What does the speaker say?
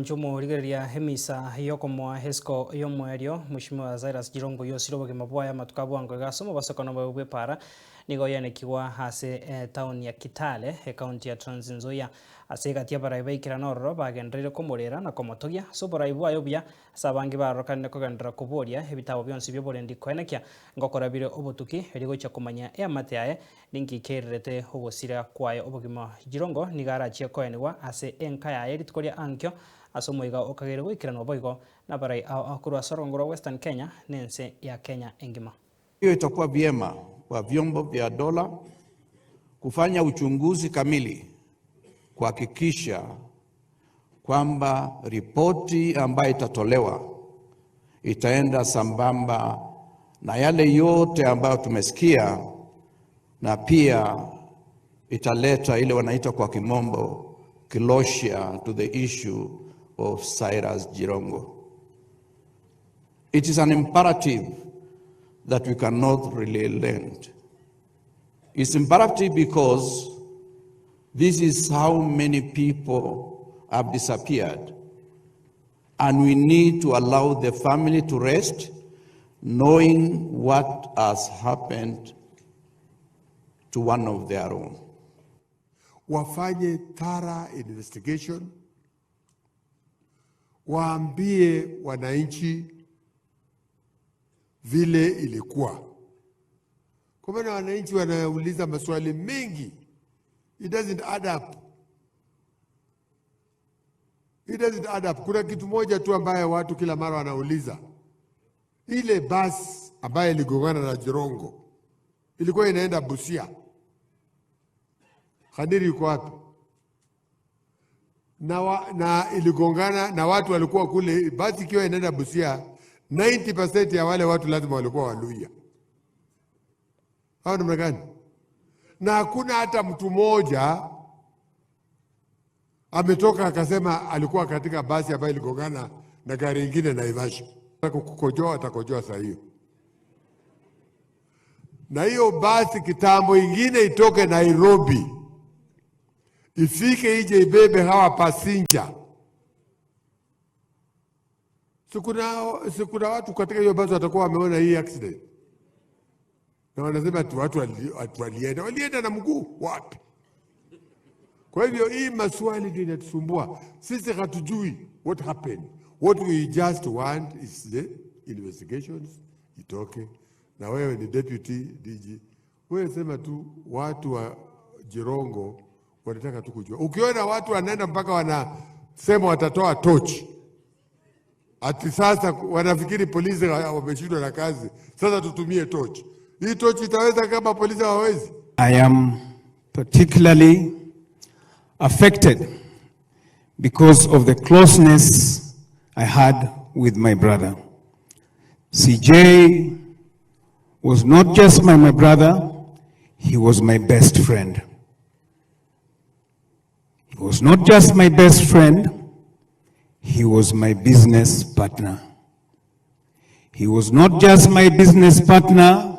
Njumo rigeria hemisa yokomwa hesko yomwerio Mheshimiwa Cyrus Jirongo yosiro bogima bwaya matukabwango gasomo basokono bwe para nigo yanekiwa hase town ya Kitale county ya Trans Nzoia ase gatia baraiba ikiranoro bagenderere komorera na komotogia so baraibu ayo bya sabangi barokane kogendera kuboria ebitabo byonsi byo borendi kwenekia ngokorabire obotuki erigocha kumanya emate yae ninki kererete obosira kwayo obogima Jirongo nigara chia koenwa ase enka yae ritukoria ankyo asomoiga okagere gwikirana boigo na barai akuru asorongoro Western Kenya nense ya Kenya engima. Hiyo itakuwa vyema kwa vyombo vya dola kufanya uchunguzi kamili kuhakikisha kwamba ripoti ambayo itatolewa itaenda sambamba na yale yote ambayo tumesikia, na pia italeta ile wanaita kwa kimombo closure to the issue of Cyrus Jirongo. It is an imperative that we cannot relent. It's imperative because this is how many people have disappeared, and we need to allow the family to rest, knowing what has happened to one of their own. Wafanye thorough investigation, waambie wananchi vile ilikuwa. Kwa maana wananchi wanauliza maswali mengi. It doesn't add up. It doesn't add up. Kuna kitu moja tu ambaye watu kila mara wanauliza. Ile bus ambaye iligongana na Jirongo ilikuwa inaenda Busia. Khadiri yuko wapi? Na iligongana na watu walikuwa kule, basi ikiwa inaenda Busia, 90% ya wale watu lazima walikuwa Waluhya. Hao namna gani? Na hakuna hata mtu mmoja ametoka akasema alikuwa katika basi ambayo iligongana na gari nyingine Naivasha. Kukojoa atakojoa saa hiyo. Na hiyo basi kitambo ingine itoke Nairobi, ifike ije ibebe hawa passenger. Sikuna watu katika hiyo basi watakuwa wameona hii accident. Na wanasema tu watu walienda na mguu wapi? Kwa hivyo hii maswali ndio yanatusumbua. Sisi hatujui what happened. What we just want is the investigations itoke. Na wewe ni deputy DG. Wewe sema tu watu wa Jirongo wanataka tu kujua. Ukiona watu wanaenda mpaka wanasema watatoa tochi, ati sasa wanafikiri polisi wameshindwa na kazi, sasa tutumie tochi. Hii tochi itaweza kama polisi hawawezi? I am particularly affected because of the closeness I had with my brother. CJ was not just my brother, he was my best friend. He was not just my best friend, he was my business partner. He was not just my business partner,